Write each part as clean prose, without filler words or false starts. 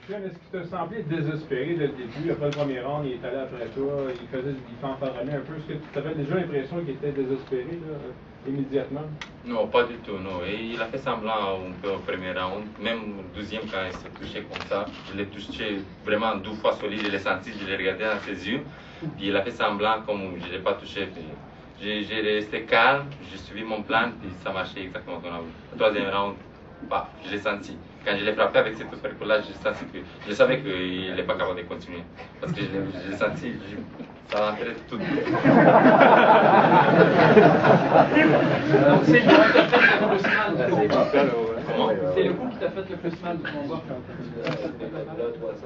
Lucien, est-ce qu'il t'a semblé désespéré dès le début? Après le premier round, il est allé après toi, il fanfaronnait un peu. Est-ce que tu avais déjà l'impression qu'il était désespéré là, immédiatement? Non, pas du tout, non. Et il a fait semblant un peu au premier round, même au deuxième quand il s'est touché comme ça. Je l'ai touché vraiment 2 fois solide, je l'ai senti, je l'ai regardé dans ses yeux. Puis il a fait semblant comme je ne l'ai pas touché. J'ai resté calme, j'ai suivi mon plan, puis ça marchait exactement comme on a vu. Le troisième round, bah, je l'ai senti. Quand je l'ai frappé avec cet uppercut-là, j'ai senti que je savais qu'il n'est pas capable de continuer. Parce que je l'ai senti, ça rentrait tout. Donc c'est le coup qui t'a fait le plus mal. Comment? C'est le coup qui t'a fait le plus mal du combat.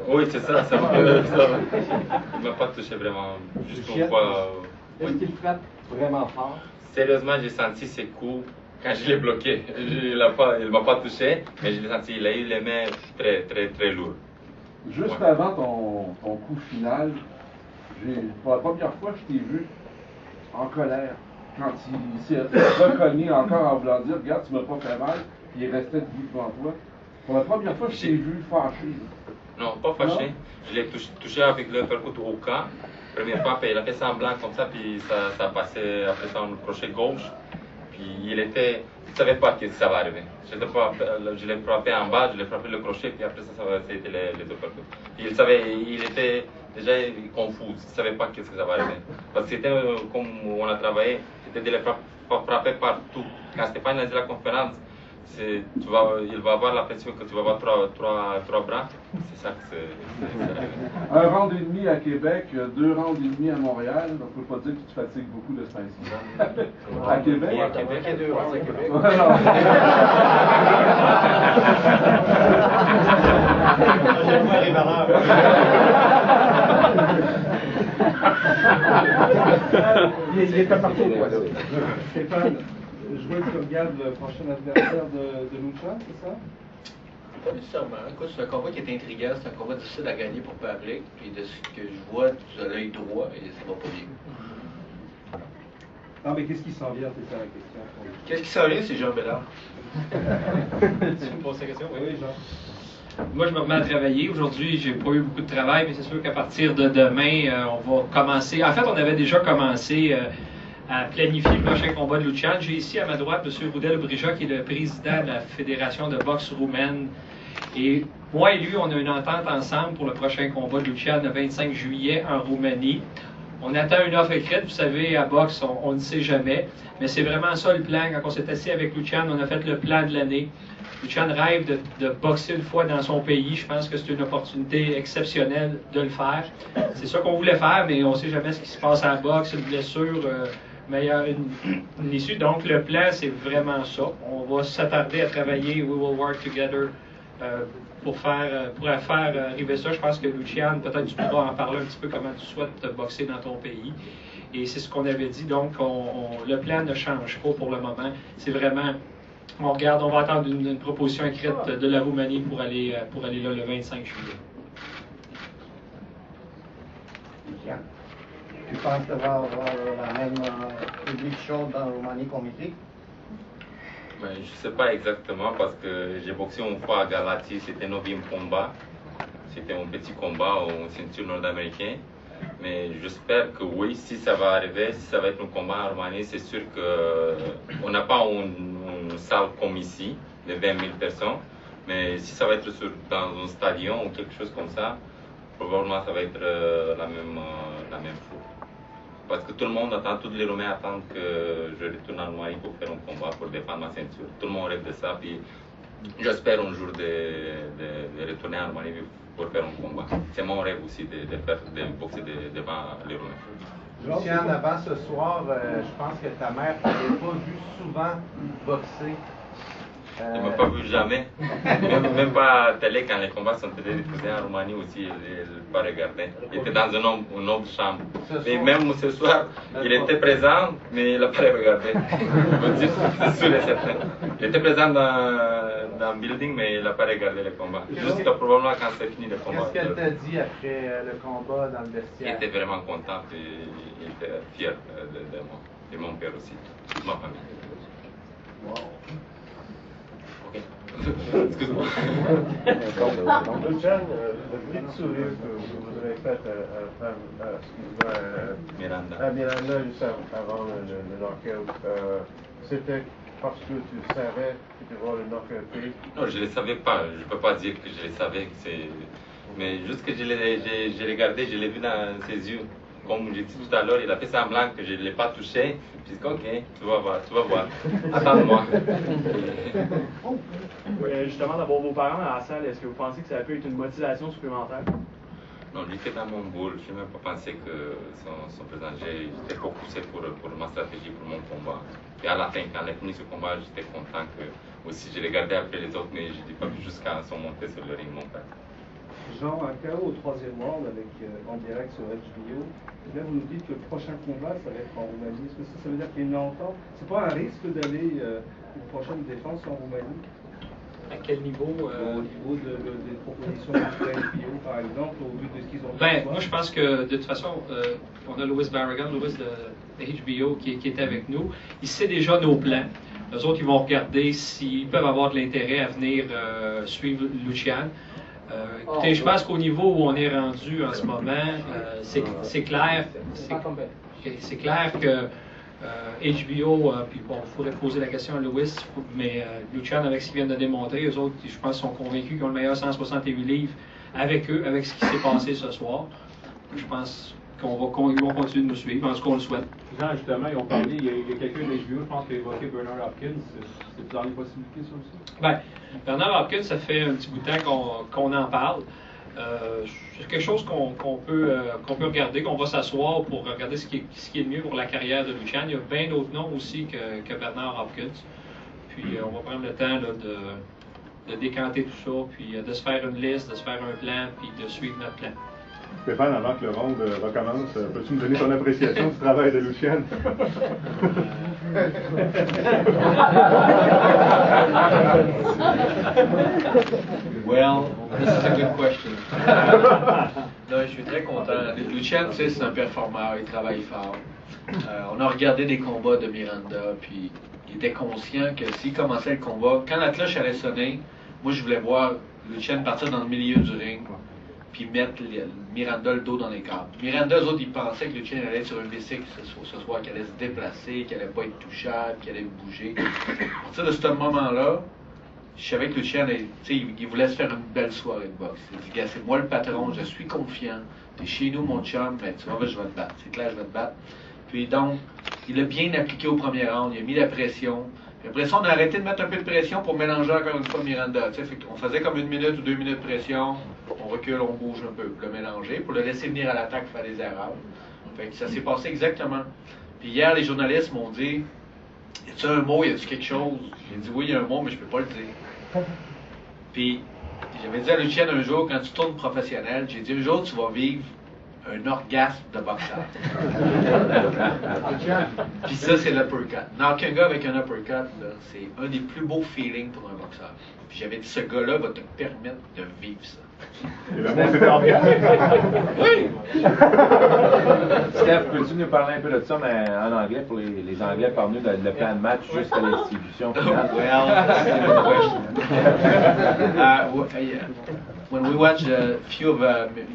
Oui, c'est ça. Ça ne m'a pas touché vraiment. Juste une fois. Est-ce qu'il frappe vraiment fort? Sérieusement, j'ai senti ses coups quand je l'ai bloqué. Il ne m'a pas touché, mais je l'ai senti. Il a eu les mains très, très, très lourdes. Juste avant ton coup final, pour la première fois, je t'ai vu en colère. Quand il s'est recogné encore en voulant dire, regarde, tu m'as pas fait mal, puis il restait debout devant toi. Pour la première fois, je t'ai vu fâché. Non, pas fâché. Non? Je l'ai touché avec le uppercut au cas. Première fois, il a fait semblant comme ça, puis ça passait après ça un crochet gauche. Puis il ne savait pas que ça va arriver. Je l'ai frappé en bas, je l'ai frappé le crochet, puis après ça c'était les uppercuts. Puis il était déjà confus, il ne savait pas qu'est-ce que ça va arriver. Parce que c'était comme on a travaillé, c'était de les frapper partout. Quand Stéphane a dit la conférence, il va avoir l'impression que tu vas avoir trois bras. C'est ça que c'est arrivé. Un round et demi à Québec, 2 rounds et demi à Montréal. Donc, on ne peut pas dire que tu te fatigues beaucoup de ce temps-ci. À Québec? Oui, à Québec. Il y a 2 rounds à Québec. Il est pas partout, quoi. Stéphane, je vois que tu regardes le prochain adversaire de Lucha, c'est ça? Pas nécessairement. Écoute, c'est un combat qui est intriguant, c'est un combat difficile à gagner pour Pavlik. Puis de ce que je vois, tu as l'œil droit et ça va pas bien. Non, mais qu'est-ce qui s'en vient, c'est ça la question. Qu'est-ce qui s'en vient, c'est Jean Bellard. Tu me poses la question? Oui, Jean. Moi, je me remets à travailler. Aujourd'hui, j'ai pas eu beaucoup de travail, mais c'est sûr qu'à partir de demain, on va commencer. En fait, on avait déjà commencé à planifier le prochain combat de Lucian. J'ai ici à ma droite M. Rudel Brija, qui est le président de la Fédération de boxe roumaine. Et moi et lui, on a une entente ensemble pour le prochain combat de Lucian le 25 juillet en Roumanie. On attend une offre écrite. Vous savez, à boxe, on ne sait jamais. Mais c'est vraiment ça le plan. Quand on s'est assis avec Lucian, on a fait le plan de l'année. Lucian rêve de boxer une fois dans son pays. Je pense que c'est une opportunité exceptionnelle de le faire. C'est ça qu'on voulait faire, mais on ne sait jamais ce qui se passe à la boxe, une blessure, meilleure une issue. Donc, le plan, c'est vraiment ça. On va s'attarder à travailler. We will work together pour faire arriver ça. Je pense que Lucian, peut-être tu pourras en parler un petit peu comment tu souhaites te boxer dans ton pays. Et c'est ce qu'on avait dit. Donc, le plan ne change pas pour le moment. C'est vraiment... On va attendre une proposition écrite de la Roumanie pour aller là le 25 juillet. Tu penses que va avoir la même public show dans la Roumanie comme ici? Ben, je ne sais pas exactement parce que j'ai boxé une fois à Galati, c'était 9e combat. C'était un petit combat en ceinture nord-américaine. Mais j'espère que oui, si ça va arriver, si ça va être un combat en Roumanie, c'est sûr qu'on n'a pas une salle comme ici, de 20 000 personnes. Mais si ça va être dans un stadion ou quelque chose comme ça, probablement ça va être la même chose. Parce que tout le monde attend, tous les Roumains attendent que je retourne en Roumanie pour faire un combat, pour défendre ma ceinture. Tout le monde rêve de ça. Puis j'espère un jour de retourner en Roumanie pour faire un combat. C'est mon rêve aussi de boxer devant les Roumains. Lucien, avant ce soir, je pense que ta mère ne t'avait pas vu souvent boxer. Elle ne m'a pas vu jamais. Même pas à la télé, quand les combats sont télédiffusés en Roumanie aussi, elle n'a pas regardé. Il était dans une autre chambre. Mais même ce soir, il était présent, mais il n'a pas regardé. C'est sûr et certain. Il était présent dans le building, mais il n'a pas regardé les combats. Juste probablement quand c'est fini le combat. Qu'est-ce qu'elle t'a dit après le combat dans le vestiaire? Il était vraiment content et il était fier de moi. Et mon père aussi, ma famille. Wow. Ok. Excuse-moi. Lucian, le bruit de sourire que vous avez fait à Miranda juste avant le knockout, c'était parce que tu savais que tu vas le knockouter? Non, je ne le savais pas. Je ne peux pas dire que je le savais. Mais juste que j'ai regardé, je l'ai vu dans ses yeux. Comme j'ai dit tout à l'heure, il a fait semblant que je ne l'ai pas touché. Puis ok, tu vas voir. Attends-moi. Justement, d'avoir vos parents dans la salle, est-ce que vous pensez que ça peut être une motivation supplémentaire? Non, lui était dans mon boule. Je n'ai même pas pensé que son présent, j'étais focusé pour ma stratégie, pour mon combat. Et à la fin, quand il a fini ce combat, j'étais content que aussi j'ai regardé après les autres, mais je ne dis pas jusqu'à son montée sur le ring, mon père. Jean, un KO au 3e round en direct sur HBO. Là, vous nous dites que le prochain combat, ça va être en Roumanie. Est-ce que ça veut dire qu'il y a une entente? C'est pas un risque d'aller une prochaine défense en Roumanie? À quel niveau Au niveau des propositions de HBO, par exemple, au vu de ce qu'ils ont fait? Moi, je pense que, de toute façon, on a Louis Barragan, Louis de HBO, qui est avec nous. Il sait déjà nos plans. Les autres, ils vont regarder s'ils peuvent avoir de l'intérêt à venir suivre Lucian. Écoutez, je pense qu'au niveau où on est rendu en ce moment, c'est clair. C'est clair que HBO, puis bon, il faudrait poser la question à Louis, mais Lucian, avec ce qu'ils viennent de démontrer, eux autres, je pense, sont convaincus qu'ils ont le meilleur 168 livres avec eux, avec ce qui s'est passé ce soir. Je pense qu'ils vont continuer de nous suivre, en ce qu'on le souhaite. Jean, justement, ils ont parlé, il y a quelqu'un de HBO, je pense, qui a évoqué Bernard Hopkins. C'est dans les possibilités, ça aussi? Bien, Bernard Hopkins, ça fait un petit bout de temps qu'on en parle. C'est quelque chose qu'on peut regarder, qu'on va s'asseoir pour regarder ce qui est le mieux pour la carrière de Lucian. Il y a bien d'autres noms aussi que Bernard Hopkins. Puis on va prendre le temps là, de décanter tout ça, puis de se faire une liste, de se faire un plan, puis de suivre notre plan. Stéphane, avant que le round recommence, peux-tu me donner ton appréciation du travail de Lucian? Well, this is a good question. Non, je suis très content. Lucian, tu sais, c'est un performeur, il travaille fort. On a regardé des combats de Miranda, puis il était conscient que s'il commençait le combat, quand la cloche allait sonner, moi je voulais voir Lucian partir dans le milieu du ring, puis mettre Miranda le dos dans les câbles. Miranda, eux autres, ils pensaient que Lucian allait être sur un bicycle ce soir, qu'il allait se déplacer, qu'il allait pas être touchable, qu'il allait bouger. À partir de ce moment-là, je savais que Lucian, il voulait se faire une belle soirée de boxe. Il dit, gars, c'est moi le patron, je suis confiant. T'es chez nous, mon chum, mais tu vois, je vais te battre. C'est clair, je vais te battre. Puis donc, il a bien appliqué au premier round, il a mis la pression. Puis après ça, on a arrêté de mettre un peu de pression pour mélanger encore une fois Miranda. On faisait comme 1 minute ou 2 minutes de pression, on recule, on bouge un peu pour le mélanger, pour le laisser venir à l'attaque, faire des erreurs. Fait que ça s'est passé exactement. Puis hier, les journalistes m'ont dit, y a-tu un mot, y a-tu quelque chose? J'ai dit oui, il y a un mot, mais je peux pas le dire. Puis j'avais dit à Lucian un jour, quand tu tournes professionnel, j'ai dit un jour tu vas vivre un orgasme de boxeur. Puis ça, c'est l'uppercut. Knock un gars avec un uppercut, c'est un des plus beaux feelings pour un boxeur. Puis j'avais dit, ce gars-là va te permettre de vivre ça. Et le mot, c'était orgasme. Oui! Steph, peux-tu nous parler un peu de ça, mais en anglais, pour les Anglais, parle-nous le plan de match jusqu'à l'exécution finale? Well, that's a good question. When we watched a few of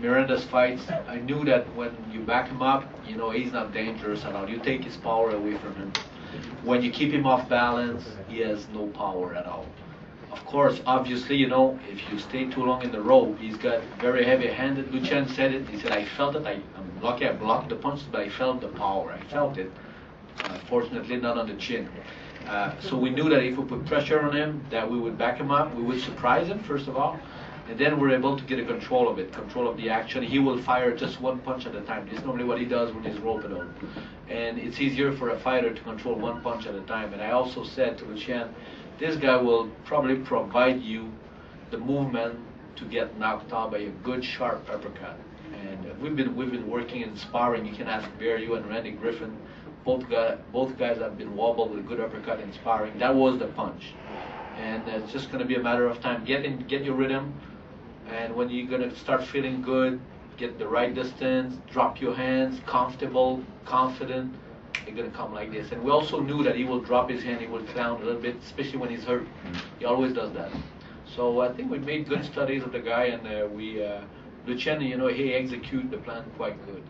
Miranda's fights, I knew that when you back him up, you know, he's not dangerous at all. You take his power away from him. When you keep him off balance, he has no power at all. Of course, obviously, you know, if you stay too long in the rope, he's got very heavy-handed. Lucian said it. He said, I felt it. I'm lucky I blocked the punches, but I felt the power. I felt it. Fortunately, not on the chin. So we knew that if we put pressure on him, that we would back him up. We would surprise him, first of all. And then we're able to get a control of it, control of the action. He will fire just one punch at a time. This is normally what he does when he's roped on. And it's easier for a fighter to control one punch at a time. And I also said to Lucian, this guy will probably provide you the movement to get knocked out by a good, sharp uppercut. And we've been working in sparring. You can ask Bear, and Randy Griffin. Both guys have been wobbled with a good uppercut in sparring. That was the punch. And it's just going to be a matter of time. Get your rhythm. And when you're going to start feeling good, get the right distance, drop your hands, comfortable, confident, they're going to come like this. And we also knew that he will drop his hand, he will clown a little bit, especially when he's hurt. He always does that. So I think we made good studies of the guy, and Lucien, he executed the plan quite good.